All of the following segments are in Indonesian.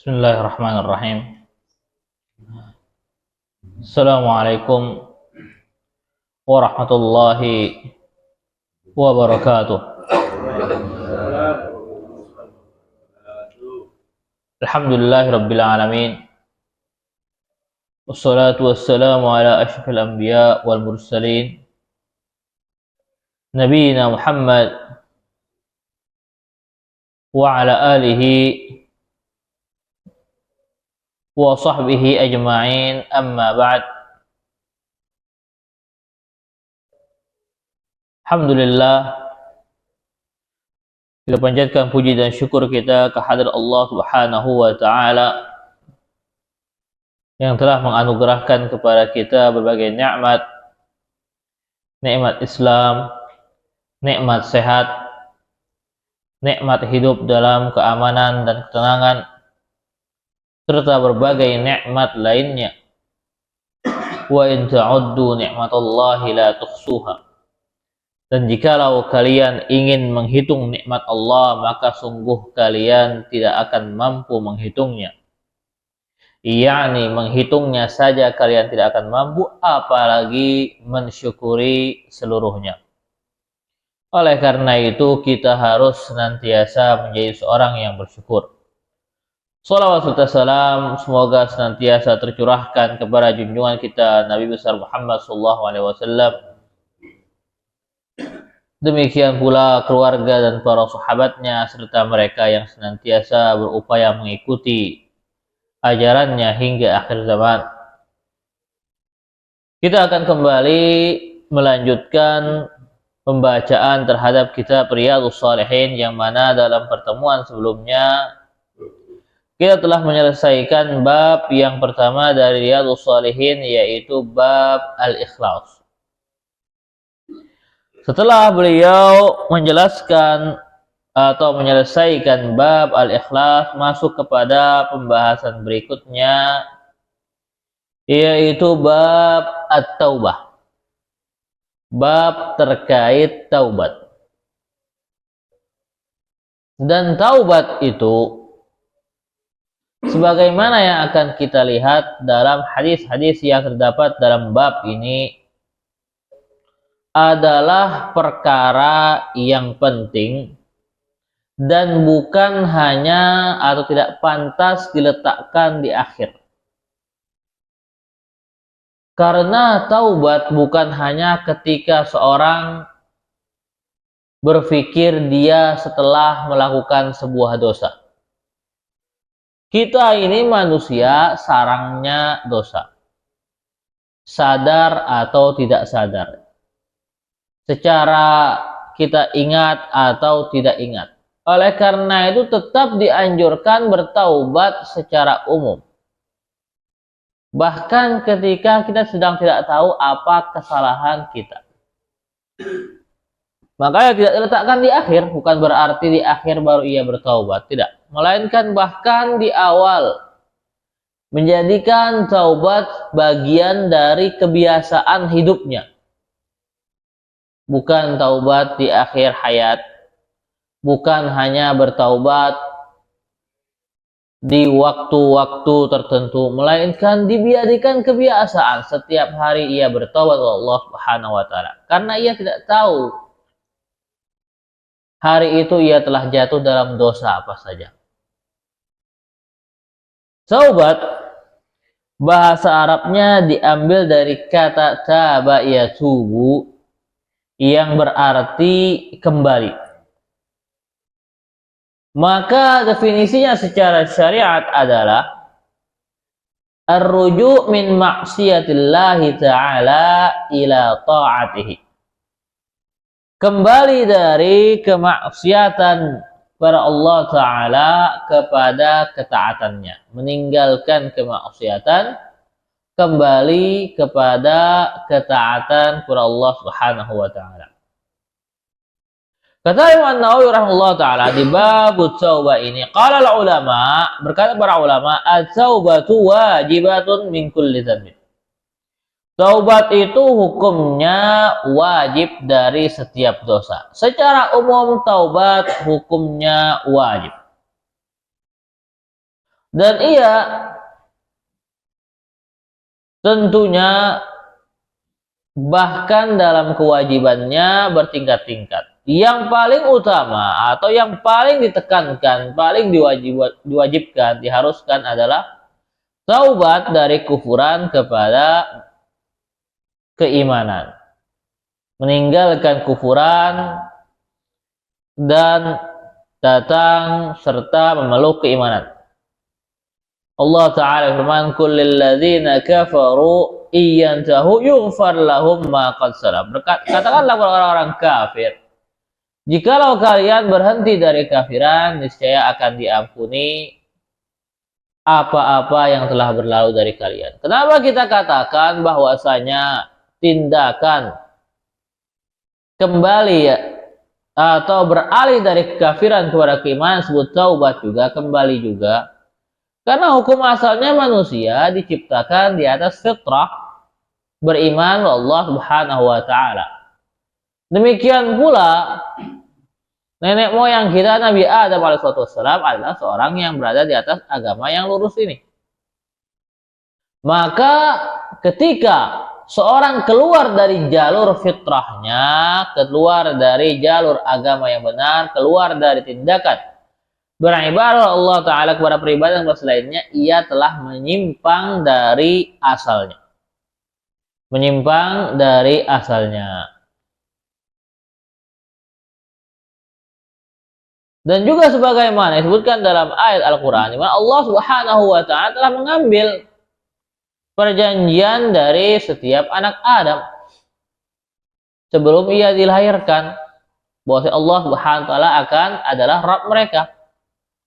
Bismillahirrahmanirrahim. Assalamualaikum warahmatullahi wabarakatuh. Alhamdulillahirabbil alamin. Wassalatu wassalamu ala asyrafil anbiya wal mursalin. Nabiyyina Muhammad wa ala alihi wa sahbihi ajma'in, amma ba'd. Alhamdulillah, kita panjatkan puji dan syukur kita kehadrat Allah Subhanahu wa taala yang telah menganugerahkan kepada kita berbagai nikmat, nikmat Islam, nikmat sehat, nikmat hidup dalam keamanan dan ketenangan, serta berbagai nikmat lainnya. Wa in ta'uddu ni'matallahi la tuhsuha. Dan jikalau kalian ingin menghitung nikmat Allah, maka sungguh kalian tidak akan mampu menghitungnya. Yakni menghitungnya saja kalian tidak akan mampu, apalagi mensyukuri seluruhnya. Oleh karena itu kita harus senantiasa menjadi seorang yang bersyukur. Salawat serta salam semoga senantiasa tercurahkan kepada junjungan kita Nabi besar Muhammad SAW. Demikian pula keluarga dan para sahabatnya serta mereka yang senantiasa berupaya mengikuti ajarannya hingga akhir zaman. Kita akan kembali melanjutkan pembacaan terhadap kitab Riyadhus Shalihin, yang mana dalam pertemuan sebelumnya kita telah menyelesaikan bab yang pertama dari Riyadhus Shalihin, yaitu bab al-ikhlas. Setelah beliau menjelaskan atau menyelesaikan bab al-ikhlas, masuk kepada pembahasan berikutnya, yaitu bab at-taubah. Bab terkait taubat. Dan taubat itu, sebagaimana yang akan kita lihat dalam hadis-hadis yang terdapat dalam bab ini, adalah perkara yang penting dan bukan hanya atau tidak pantas diletakkan di akhir. Karena taubat bukan hanya ketika seorang berpikir dia setelah melakukan sebuah dosa. Kita ini manusia, sarangnya dosa. Sadar atau tidak sadar. Secara kita ingat atau tidak ingat. Oleh karena itu tetap dianjurkan bertaubat secara umum. Bahkan ketika kita sedang tidak tahu apa kesalahan kita. Makanya tidak diletakkan di akhir, bukan berarti di akhir baru ia bertaubat, tidak. Melainkan bahkan di awal, menjadikan taubat bagian dari kebiasaan hidupnya. Bukan taubat di akhir hayat, bukan hanya bertaubat di waktu-waktu tertentu, melainkan dijadikan kebiasaan setiap hari ia bertaubat kepada Allah Subhanahu wa taala. Karena ia tidak tahu hari itu ia telah jatuh dalam dosa apa saja. Taubat, bahasa Arabnya diambil dari kata taba yatubu, yang berarti kembali. Maka definisinya secara syariat adalah ar-ruju' min maksiatillahi ta'ala ila ta'atihi. Kembali dari kemaksiatan kepada Allah Ta'ala kepada ketaatannya. Meninggalkan kemaksiatan, kembali kepada ketaatan kepada Allah Subhanahu wa taala. Kata Imam Nawawi rahimahullah taala di bab taubah ini, qala ulama, berkata para ulama, at-taubatu wajibatun min kulli dzanbin. Taubat itu hukumnya wajib dari setiap dosa. Secara umum taubat hukumnya wajib. Dan ia tentunya bahkan dalam kewajibannya bertingkat-tingkat. Yang paling utama atau yang paling ditekankan, paling diwajibkan, diharuskan adalah taubat dari kufuran kepada keimanan. Meninggalkan kufuran dan datang serta memeluk keimanan. Allah Ta'ala firman, kullil ladzina kafaru iyantahu yughfar lahum ma qad salam. Katakanlah kepada orang-orang kafir, jikalau kalian berhenti dari kafiran, niscaya akan diampuni apa-apa yang telah berlalu dari kalian. Kenapa kita katakan bahwasanya tindakan kembali atau beralih dari kekafiran kepada keimanan disebut taubat juga, kembali juga? Karena hukum asalnya manusia diciptakan di atas fitrah beriman Allah Subhanahu wa taala. Demikian pula nenek moyang kita Nabi Adam alaihissalam adalah seorang yang berada di atas agama yang lurus ini. Maka ketika seorang keluar dari jalur fitrahnya, keluar dari jalur agama yang benar, keluar dari tindakan beribadah Allah Ta'ala kepada peribadatan selainnya, ia telah menyimpang dari asalnya. Menyimpang dari asalnya. Dan juga sebagaimana disebutkan dalam ayat Al-Quran, di mana Allah Subhanahu wa Ta'ala telah mengambil perjanjian dari setiap anak Adam sebelum ia dilahirkan, bahwa Allah Subhanahu wa Ta'ala adalah Rabb mereka.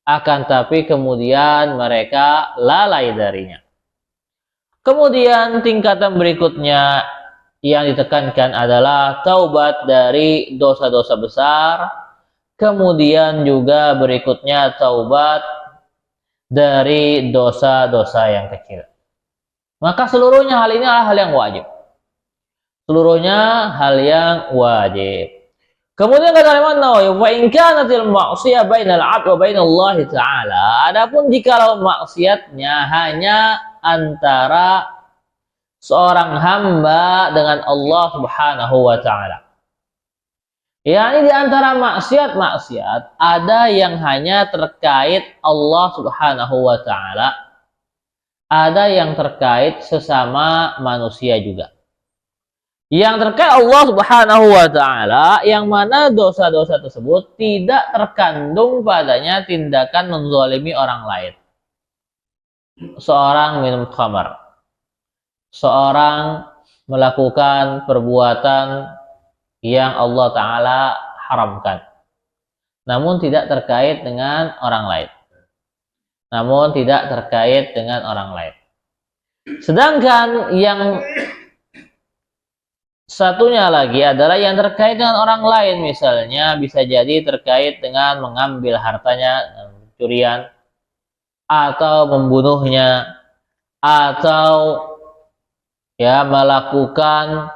Akan tapi kemudian mereka lalai darinya. Kemudian tingkatan berikutnya yang ditekankan adalah taubat dari dosa-dosa besar. Kemudian juga berikutnya taubat dari dosa-dosa yang kecil. Maka seluruhnya hal ini adalah hal yang wajib. Seluruhnya hal yang wajib. Kemudian kata Imam Nawawi, wa in kanatil ma'siyah bainal 'abd wa bainallahi ta'ala. Adapun jikalau maksiatnya hanya antara seorang hamba dengan Allah Subhanahu wa taala. yakni di antara maksiat-maksiat ada yang hanya terkait Allah Subhanahu wa taala, ada yang terkait sesama manusia juga. Yang terkait Allah Subhanahu wa taala, yang mana dosa-dosa tersebut tidak terkandung padanya tindakan menzalimi orang lain. Seorang minum khamar, seorang melakukan perbuatan yang Allah Ta'ala haramkan, namun tidak terkait dengan orang lain. Sedangkan yang satunya lagi adalah yang terkait dengan orang lain, misalnya bisa jadi terkait dengan mengambil hartanya, pencurian, atau membunuhnya, atau melakukan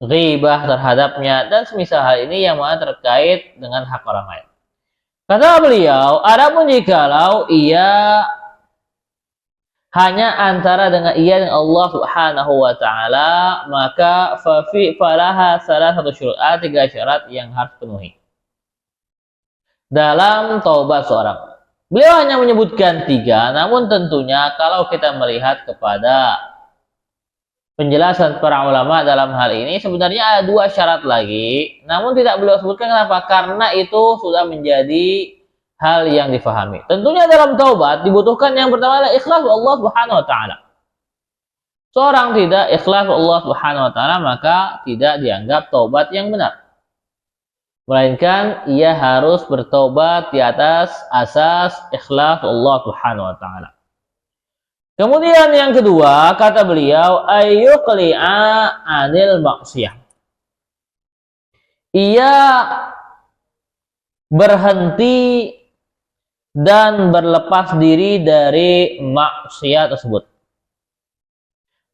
ghibah terhadapnya, dan semisal hal ini yang mana terkait dengan hak orang lain. Kata beliau, adapun jikalau ia hanya antara dengan ia dan Allah Subhanahu wa taala, maka falaha salah satu syarat, 3 syarat yang harus penuhi dalam taubat seorang. Beliau hanya menyebutkan 3, namun tentunya kalau kita melihat kepada penjelasan para ulama dalam hal ini, sebenarnya ada 2 syarat lagi, namun tidak beliau sebutkan. Kenapa? Karena itu sudah menjadi hal yang difahami. Tentunya dalam taubat dibutuhkan yang pertama adalah ikhlas Allah Subhanahu wa taala. Seorang tidak ikhlas Allah Subhanahu wa taala, maka tidak dianggap taubat yang benar. Melainkan ia harus bertobat di atas asas ikhlas Allah Subhanahu wa taala. Kemudian yang kedua, kata beliau, ayyuqli'a 'anil maksiyah. Ia berhenti dan berlepas diri dari maksiat tersebut.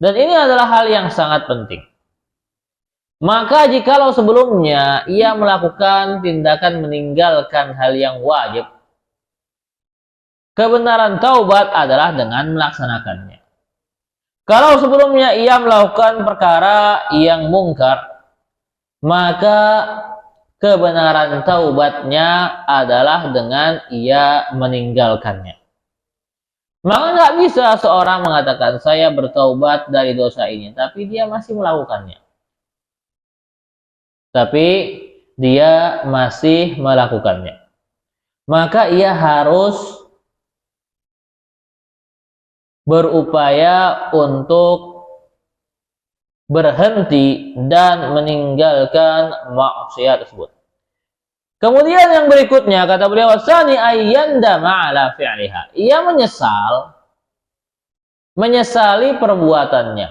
Dan ini adalah hal yang sangat penting. Maka jikalau sebelumnya ia melakukan tindakan meninggalkan hal yang wajib, Kebenaran taubat adalah dengan melaksanakannya. Kalau sebelumnya ia melakukan perkara yang mungkar, maka kebenaran taubatnya adalah dengan ia meninggalkannya. Maka nggak bisa seorang mengatakan saya bertaubat dari dosa ini, tapi dia masih melakukannya. Maka ia harus berupaya untuk berhenti dan meninggalkan maksiat tersebut. Kemudian yang berikutnya kata beliau, wasani ayyandama ala fi'liha. Ia menyesali perbuatannya.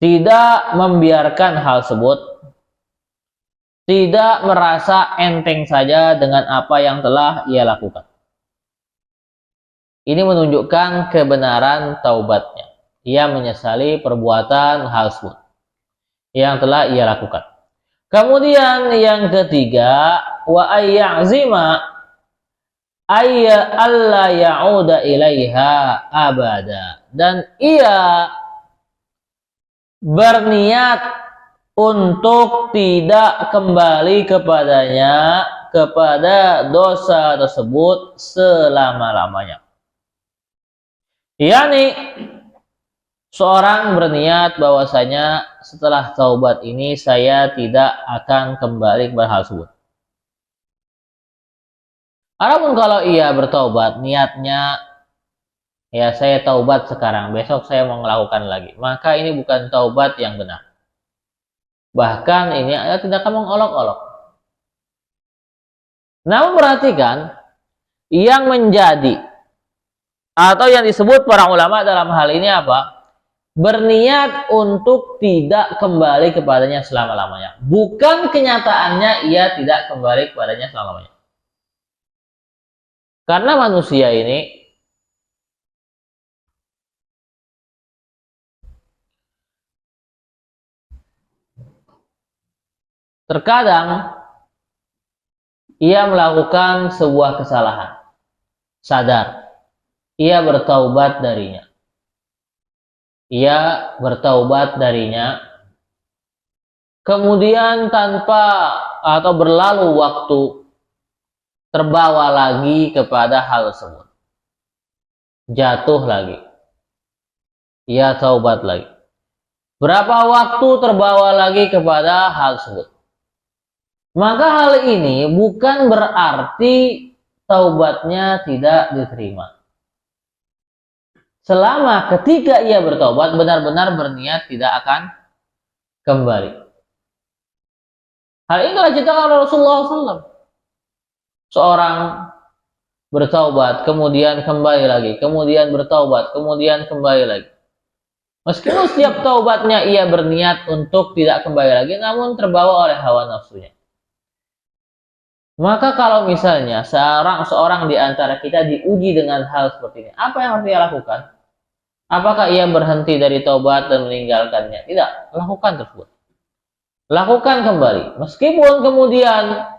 Tidak membiarkan hal tersebut. Tidak merasa enteng saja dengan apa yang telah ia lakukan. Ini menunjukkan kebenaran taubatnya. Ia menyesali perbuatan hal tersebut yang telah ia lakukan. Kemudian yang ketiga, wa ayyazima ayya alla ya'uda ilaiha abada. Dan ia berniat untuk tidak kembali kepada dosa tersebut selama-lamanya. Yani seorang berniat bahwasanya setelah taubat ini saya tidak akan kembali kepada hal tersebut. Adapun kalau ia bertaubat, niatnya ya saya taubat sekarang, besok saya mau melakukan lagi, maka ini bukan taubat yang benar. Bahkan ini adalah tindakan mengolok-olok. Namun perhatikan, yang menjadi atau yang disebut para ulama dalam hal ini apa? Berniat untuk tidak kembali kepadanya selama-lamanya. Bukan kenyataannya ia tidak kembali kepadanya selama-lamanya. Karena manusia ini terkadang ia melakukan sebuah kesalahan, sadar, ia bertaubat darinya, kemudian tanpa atau berlalu waktu terbawa lagi kepada hal tersebut, jatuh lagi, ia taubat lagi. Berapa waktu terbawa lagi kepada hal tersebut, maka hal ini bukan berarti taubatnya tidak diterima. Selama ketika ia bertobat benar-benar berniat tidak akan kembali. Hal ini telah diceritakan oleh Rasulullah SAW. Seorang bertaubat, kemudian kembali lagi, kemudian bertaubat, kemudian kembali lagi. Meskipun setiap taubatnya ia berniat untuk tidak kembali lagi, namun terbawa oleh hawa nafsunya. Maka kalau misalnya seorang di antara kita diuji dengan hal seperti ini, apa yang harus dia lakukan? Apakah ia berhenti dari taubat dan meninggalkannya? Tidak, lakukan tersebut. Lakukan kembali. Meskipun kemudian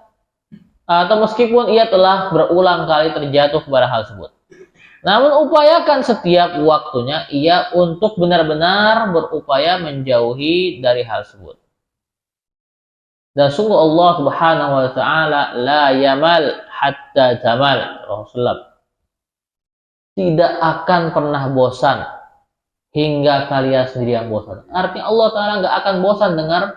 atau meskipun ia telah berulang kali terjatuh kepada hal tersebut. Namun upayakan setiap waktunya ia untuk benar-benar berupaya menjauhi dari hal tersebut. Dan sungguh Allah Subhanahu wa taala la yamal hatta tamal. Rasulullah tidak akan pernah bosan hingga kalian sendiri yang bosan. Artinya Allah taala nggak akan bosan dengar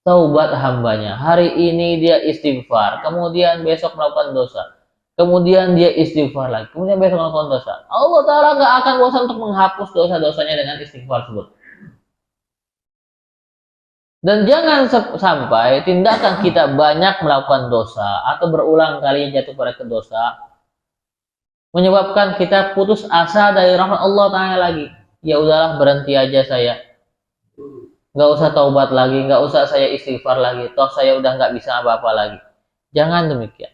taubat hambanya. Hari ini dia istighfar, kemudian besok melakukan dosa, kemudian dia istighfar lagi, kemudian besok melakukan dosa. Allah taala nggak akan bosan untuk menghapus dosa-dosanya dengan istighfar tersebut. Dan jangan sampai tindakan kita banyak melakukan dosa atau berulang kali jatuh pada dosa menyebabkan kita putus asa dari rahmat Allah Ta'ala lagi. Ya udahlah, berhenti aja saya. Nggak usah taubat lagi, nggak usah saya istighfar lagi. Toh saya udah nggak bisa apa-apa lagi. Jangan demikian.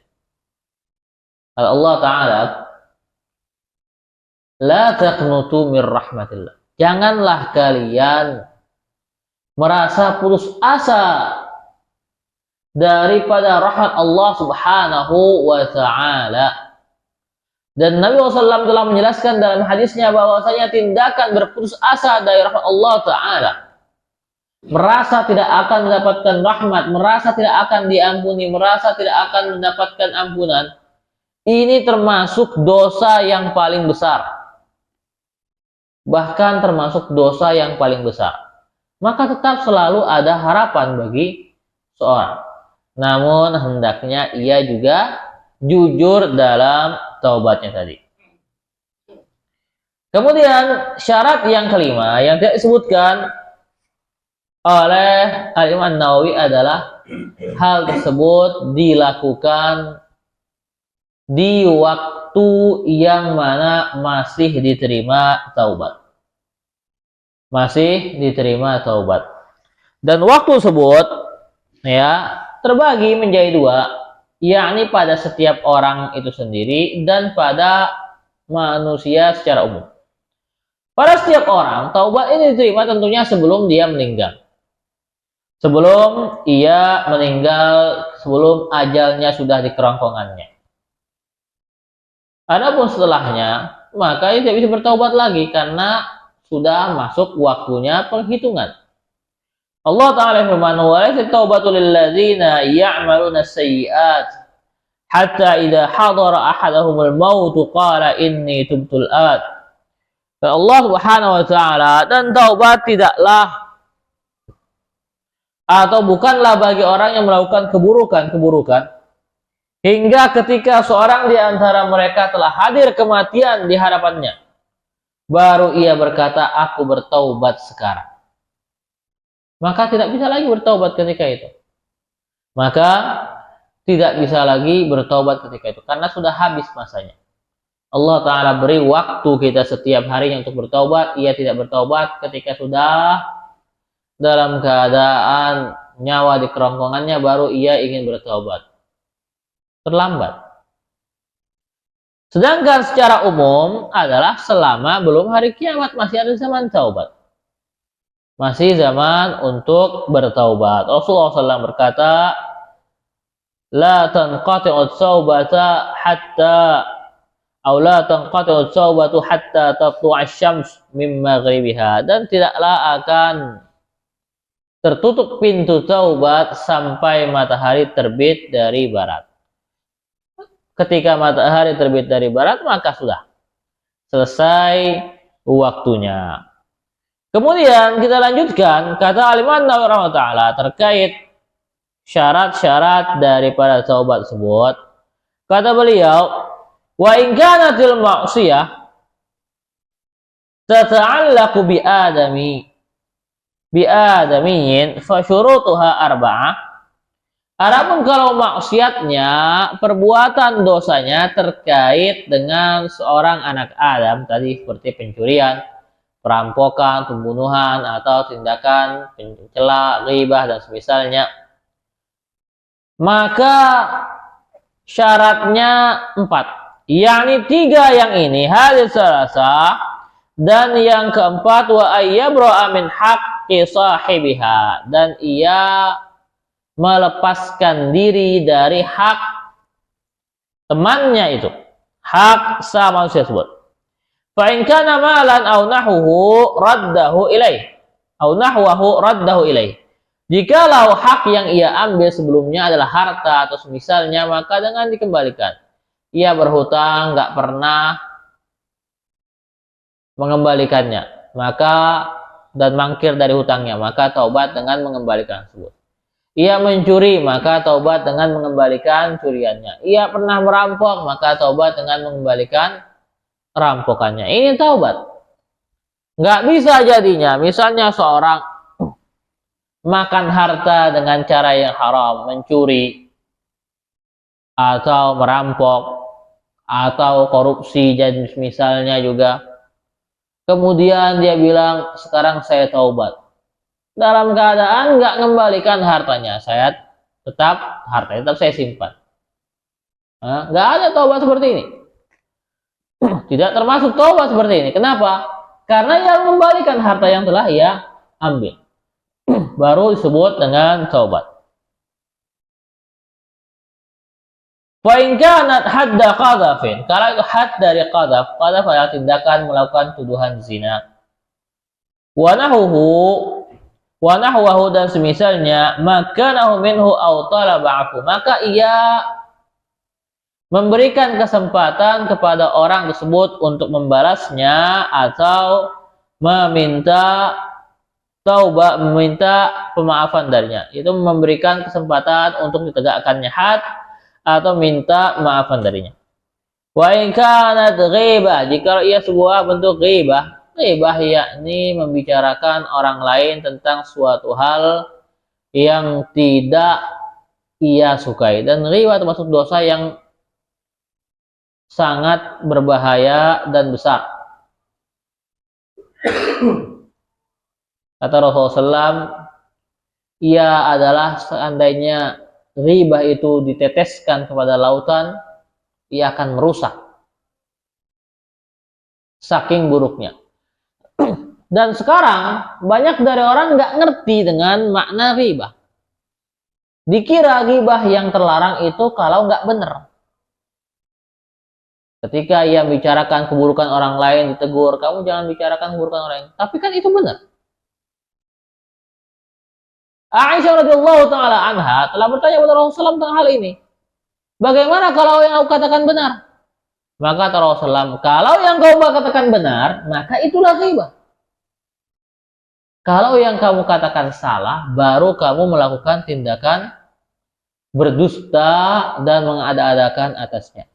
Allah Ta'ala, la taqnutu mir rahmatillah. Janganlah kalian merasa putus asa daripada rahmat Allah Subhanahu wa taala. Dan Nabi SAW telah menjelaskan dalam hadisnya bahwasanya tindakan berputus asa dari rahmat Allah Ta'ala, merasa tidak akan mendapatkan rahmat, merasa tidak akan diampuni, merasa tidak akan mendapatkan ampunan, ini termasuk dosa yang paling besar. Bahkan termasuk dosa yang paling besar. Maka tetap selalu ada harapan bagi seorang. Namun hendaknya ia juga jujur dalam taubatnya tadi. Kemudian syarat yang kelima yang tidak disebutkan oleh Al-Imam Nawawi adalah hal tersebut dilakukan di waktu yang mana masih diterima taubat. Masih diterima taubat. Dan waktu tersebut ya terbagi menjadi dua, yakni pada setiap orang itu sendiri dan pada manusia secara umum. Pada setiap orang, taubat ini diterima tentunya sebelum dia meninggal. Sebelum ia meninggal, sebelum ajalnya sudah di kerongkongannya. Adapun setelahnya, maka ia tidak bisa bertaubat lagi karena sudah masuk waktunya penghitungan. Allah Ta'ala firman, wa laysa taubatu lil ladzina ya'maluna as-sayyi'at hatta idza hadara ahaduhumul maut qala inni tubtul an. Allah Subhanahu wa taala, dan taubat tidaklah atau bukanlah bagi orang yang melakukan keburukan hingga ketika seorang di antara mereka telah hadir kematian di hadapannya, baru ia berkata, aku bertaubat sekarang. Maka tidak bisa lagi bertaubat ketika itu. Maka tidak bisa lagi bertaubat ketika itu karena sudah habis masanya. Allah Ta'ala beri waktu kita setiap harinya untuk bertaubat. Ia tidak bertaubat ketika sudah dalam keadaan nyawa di kerongkongannya, baru ia ingin bertaubat. Terlambat. Sedangkan secara umum adalah selama belum hari kiamat masih ada zaman taubat. Masih zaman untuk bertaubat. Rasulullah SAW berkata, la tanqati'u taubata hatta aw la tanqati'u taubatu hatta tatlu'a asy-syams min maghribiha, dan tidaklah akan tertutup pintu taubat sampai matahari terbit dari barat. Ketika matahari terbit dari barat, maka sudah selesai waktunya. Kemudian kita lanjutkan kata Al-Imam Nawawi rahimahullah terkait syarat-syarat daripada taubat tersebut. Kata beliau, wa in kanatil ma'siyah tata'allaqu bi adamiyyin fa syurutuha arba'ah. Adapun kalau maksiatnya, perbuatan dosanya terkait dengan seorang anak Adam tadi seperti pencurian, perampokan, pembunuhan, atau tindakan pencela, ghibah, dan semisalnya, maka syaratnya 4, yakni 3 yang ini, hadis salasa, dan yang keempat, wa ayyabra'a min haqqi sahibiha, dan ia melepaskan diri dari hak temannya itu, hak sama manusia tersebut. Fa in kana malan aw nahwahu raddahu ilaih Jikalau hak yang ia ambil sebelumnya adalah harta atau semisalnya, maka dengan dikembalikan. Ia berhutang, nggak pernah mengembalikannya, maka dan mangkir dari hutangnya, maka taubat dengan mengembalikan tersebut. Ia mencuri, maka taubat dengan mengembalikan curiannya. Ia pernah merampok, maka taubat dengan mengembalikan rampokannya. Ini taubat. Nggak bisa jadinya, misalnya seorang makan harta dengan cara yang haram, mencuri, atau merampok, atau korupsi, dan misalnya juga. Kemudian dia bilang, sekarang saya taubat. Dalam keadaan nggak mengembalikan hartanya, hartanya tetap saya simpan. Nggak ada taubat seperti ini. Tidak termasuk taubat seperti ini. Kenapa? Karena ia mengembalikan harta yang telah ia ambil. Baru disebut dengan taubat. Fa in kanat hadda qadhafin, kalau itu had dari qadhaf, qadhaf adalah tindakan melakukan tuduhan zina. Wa nahwahu dan semisalnya, makanahu minhu aw talaba afu, maka ia memberikan kesempatan kepada orang tersebut untuk membalasnya atau meminta taubat, meminta pemaafan darinya. Itu memberikan kesempatan untuk ditegakkannya had atau minta maafan darinya. Wa in kanat ghibah, jika ia sebuah bentuk ghibah, ghibah yakni membicarakan orang lain tentang suatu hal yang tidak ia sukai, dan ghibah termasuk dosa yang sangat berbahaya dan besar. Kata Rasulullah SAW, ia adalah seandainya ghibah itu diteteskan kepada lautan, ia akan merusak. Saking buruknya. Dan sekarang banyak dari orang nggak ngerti dengan makna ghibah. Dikira ghibah yang terlarang itu kalau nggak benar. Ketika ia bicarakan keburukan orang lain, ditegur, kamu jangan bicarakan keburukan orang lain. Tapi kan itu benar. Aisyah radhiyallahu taala anha telah bertanya kepada Rasulullah SAW tentang hal ini. Bagaimana kalau yang aku katakan benar? Maka kata Rasulullah, kalau yang kau katakan benar, maka itulah ghibah. Kalau yang kamu katakan salah, baru kamu melakukan tindakan berdusta dan mengada-adakan atasnya.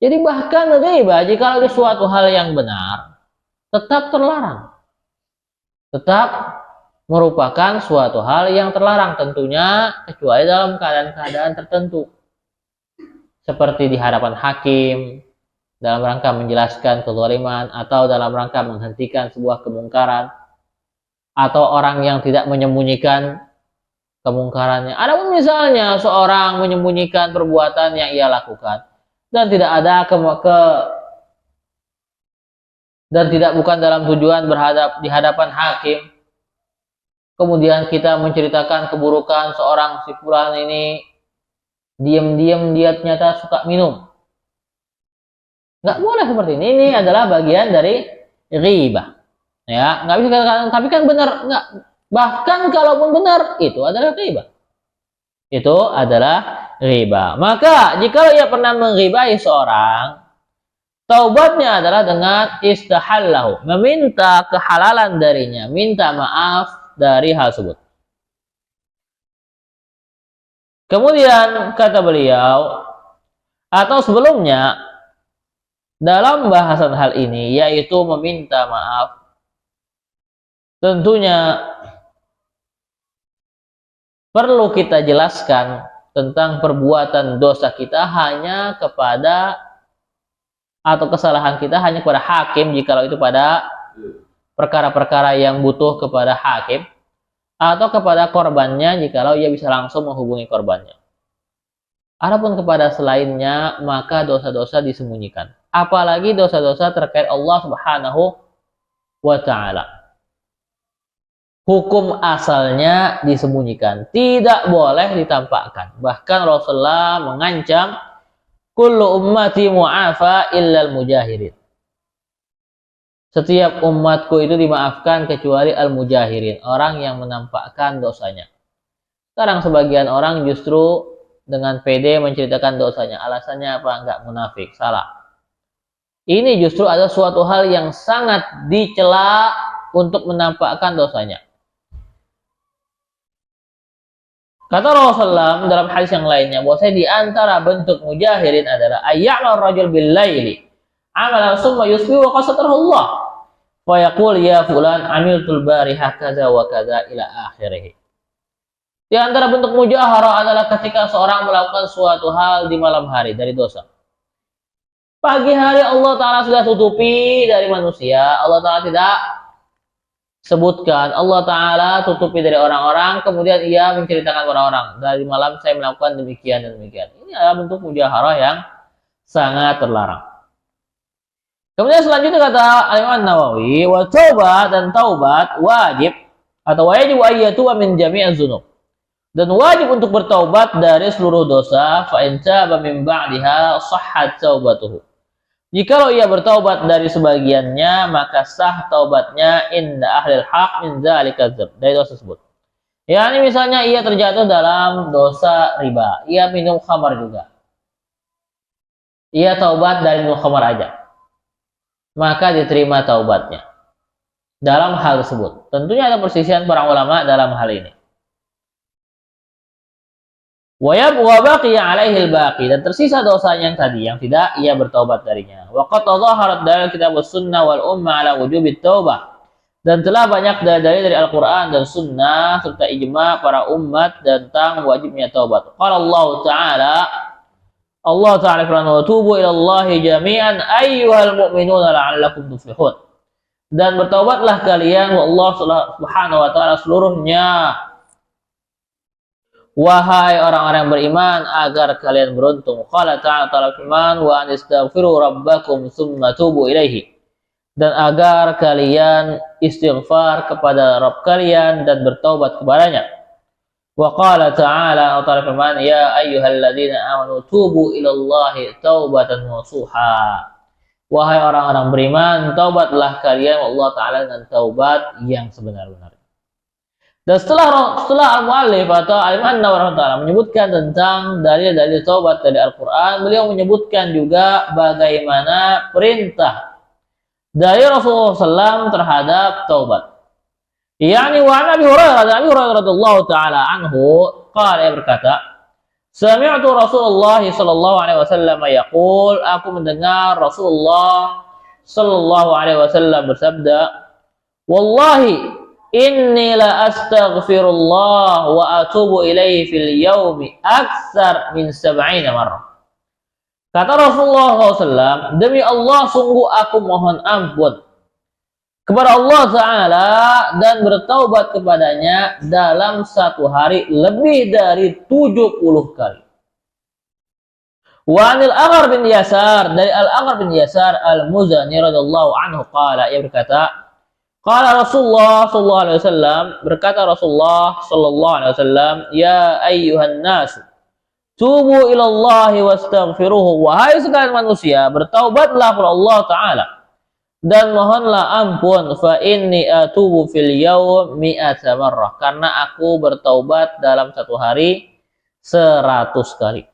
Jadi bahkan ghibah jika ada suatu hal yang benar, tetap terlarang. Tetap merupakan suatu hal yang terlarang tentunya, kecuali dalam keadaan-keadaan tertentu. Seperti di hadapan hakim, dalam rangka menjelaskan kezaliman, atau dalam rangka menghentikan sebuah kemungkaran, atau orang yang tidak menyembunyikan kemungkarannya. Adapun misalnya seorang menyembunyikan perbuatan yang ia lakukan, dan tidak ada dan tidak bukan dalam tujuan di hadapan hakim, kemudian kita menceritakan keburukan seorang si fulan ini, diam-diam dia ternyata suka minum. Nggak boleh seperti ini. Ini adalah bagian dari ghibah. Ya, nggak bisa dikatakan, tapi kan benar. Nggak. Bahkan kalaupun benar, itu adalah ghibah. Itu adalah ghibah. Maka jika ia pernah menghibahi seorang, taubatnya adalah dengan istahallahu, meminta kehalalan darinya, minta maaf dari hal tersebut. Kemudian kata beliau, atau sebelumnya dalam bahasan hal ini, yaitu meminta maaf, tentunya perlu kita jelaskan tentang perbuatan dosa kita hanya kepada, atau kesalahan kita hanya kepada hakim jikalau itu pada perkara-perkara yang butuh kepada hakim, atau kepada korbannya jikalau ia bisa langsung menghubungi korbannya. Adapun kepada selainnya, maka dosa-dosa disembunyikan. Apalagi dosa-dosa terkait Allah Subhanahu wa ta'ala. Hukum asalnya disembunyikan, tidak boleh ditampakkan. Bahkan Rasulullah mengancam, kullu ummati mu'afa illal mujahirin. Setiap umatku itu dimaafkan kecuali al-mujahirin, orang yang menampakkan dosanya. Sekarang sebagian orang justru dengan pede menceritakan dosanya. Alasannya apa? Enggak munafik. Salah. Ini justru ada suatu hal yang sangat dicela untuk menampakkan dosanya. Kata Rasulullah dalam hadis yang lainnya, bahwasanya di antara bentuk mujahirin adalah ayya'mal rajul bil laili amalan summa yusbihu wa qasatahu Allah wa yaqul ya fulan amiltul bariha kaza wa kaza ila akhirih. Di antara bentuk mujaharah adalah ketika seorang melakukan suatu hal di malam hari dari dosa. Pagi hari Allah Ta'ala sudah tutupi dari manusia, Allah Ta'ala tidak sebutkan, Allah Ta'ala tutupi dari orang-orang, kemudian ia menceritakan kepada orang, dari malam saya melakukan demikian dan demikian. Ini adalah bentuk mujaharah yang sangat terlarang. Kemudian selanjutnya kata Al-Imam Nawawi, wa taubat, dan taubat wajib atau wajib ayyatu min jami'az dzunub. dan wajib untuk bertaubat dari seluruh dosa. Fa in taba min ba'diha sahhat taubatuhu. Jikalau ia bertaubat dari sebagiannya, maka sah taubatnya inda ahlil haq min dzalika dzamb, dari dosa tersebut. Yani misalnya ia terjatuh dalam dosa riba, ia minum khamar juga. Ia taubat dari minum khamar aja, maka diterima taubatnya dalam hal tersebut. Tentunya ada perselisihan para ulama dalam hal ini. Wa baqiya alaihi al-baqi, dan tersisa dosanya yang tadi yang tidak ia bertaubat darinya. Wa qad tadhaharat dalil kitab sunnah wal ummah ala wujubit taubah, dan telah banyak dalil dari Al-Qur'an dan sunnah serta ijma para umat tentang wajibnya taubat. Qala Allah Ta'ala firman, wa tubu ila Allahi jami'an ayyuhal mu'minuna la'allakum tuflihun. Dan bertaubatlah kalian wa Allah Subhanahu wa taala seluruhnya, wahai orang-orang yang beriman, agar kalian beruntung. Qala ta'ala firman, wa anistaghfiru rabbakum tsumma tubu ilaihi, dan agar kalian istighfar kepada Rabb kalian dan bertaubat kepadanya. Wa qala ta'ala firman, ya ayyuhalladzina amanu tubu ilallahi taubatan nasuha. Wahai orang-orang beriman, taubatlah kalian Allah Ta'ala dengan taubat yang sebenar-benarnya. Dan setelah al-muallif atau al-Imam An-Nawawi Ta'ala menyebutkan tentang dalil-dalil taubat dari Al-Quran, beliau menyebutkan juga bagaimana perintah dari Rasulullah SAW terhadap taubat. Yani wa Abi Hurairah radhiyallahu ta'ala anhu qala, ia berkata, sami'tu Rasulullah sallallahu alaihi wasallam yaqul, aku mendengar Rasulullah sallallahu alaihi wasallam bersabda, wallahi inni la astaghfirullah wa atubu ilaihi fil yaumi aktsar min 70 marrah. Kata Rasulullah SAW, demi Allah sungguh aku mohon ampun kepada Allah Ta'ala dan bertaubat kepadanya dalam satu hari lebih dari 70 kali. Wa anil Aghar bin Yasar, dari Al-Aghar bin Yasar Al-Muzani radhiyallahu anhu qala, ia berkata, qala Rasulullah sallallahu alaihi wasallam, berkata Rasulullah sallallahu alaihi wasallam, ya ayyuhan nas tubu ilallahi wastaghfiruhu, wahai sekalian manusia, bertaubatlah kepada Allah Ta'ala dan mohonlah ampun, fa inni atubu fil yaum mi'ata marrah, karena aku bertaubat dalam satu hari 100 kali.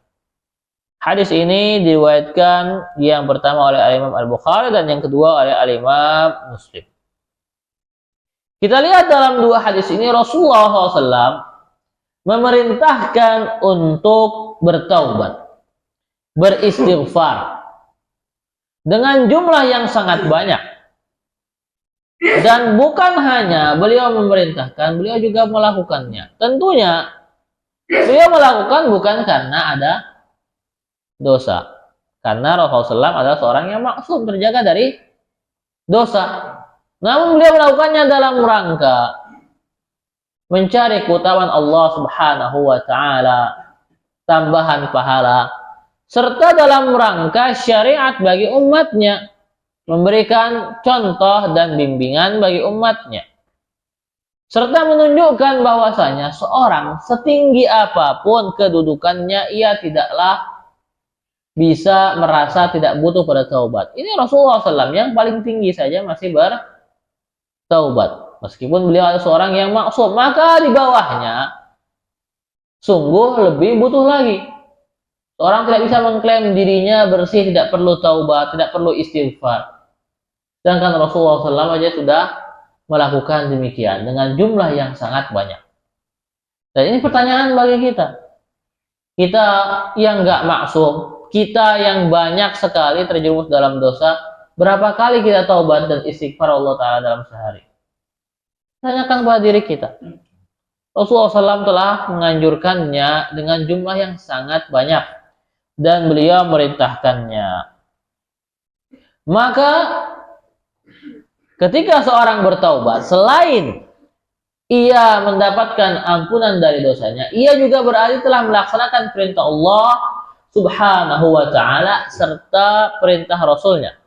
Hadis ini diriwayatkan yang pertama oleh Al-Imam Al-Bukhari dan yang kedua oleh Al-Imam Muslim. Kita lihat dalam dua hadis ini Rasulullah SAW memerintahkan untuk bertaubat, beristighfar dengan jumlah yang sangat banyak. Dan bukan hanya beliau memerintahkan, beliau juga melakukannya. Tentunya beliau melakukan bukan karena ada dosa, karena Rasulullah SAW adalah seorang yang maksum, terjaga dari dosa. Namun beliau melakukannya dalam rangka mencari keutamaan Allah Subhanahu wa Ta'ala, tambahan pahala, serta dalam rangka syariat bagi umatnya, memberikan contoh dan bimbingan bagi umatnya, serta menunjukkan bahwasanya seorang setinggi apapun kedudukannya, ia tidaklah bisa merasa tidak butuh pada taubat. Ini Rasulullah SAW yang paling tinggi saja masih bertaubat, meskipun beliau adalah seorang yang maksum, maka di bawahnya sungguh lebih butuh lagi. Orang tidak bisa mengklaim dirinya bersih, tidak perlu taubat, tidak perlu istighfar. Sedangkan Rasulullah SAW aja sudah melakukan demikian dengan jumlah yang sangat banyak. Dan ini pertanyaan bagi kita. Kita yang nggak maksum, kita yang banyak sekali terjerumus dalam dosa, berapa kali kita taubat dan istighfar Allah Ta'ala dalam sehari? Tanyakan pada diri kita. Rasulullah SAW telah menganjurkannya dengan jumlah yang sangat banyak, dan beliau merintahkannya. Maka ketika seorang bertaubat, selain ia mendapatkan ampunan dari dosanya, ia juga berarti telah melaksanakan perintah Allah Subhanahu wa Ta'ala serta perintah Rasulnya,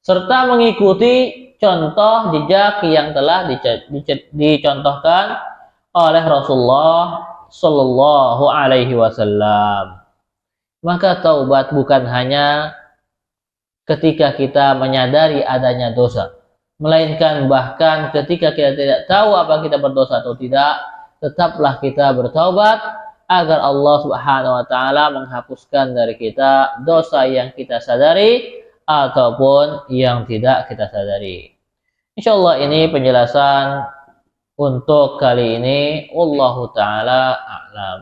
serta mengikuti contoh jejak yang telah dicontohkan oleh Rasulullah Sallallahu Alaihi Wasallam. Maka taubat bukan hanya ketika kita menyadari adanya dosa, melainkan bahkan ketika kita tidak tahu apa kita berdosa atau tidak, tetaplah kita bertaubat agar Allah Subhanahu wa taala menghapuskan dari kita dosa yang kita sadari ataupun yang tidak kita sadari. Insyaallah ini penjelasan untuk kali ini. Wallahu taala a'lam.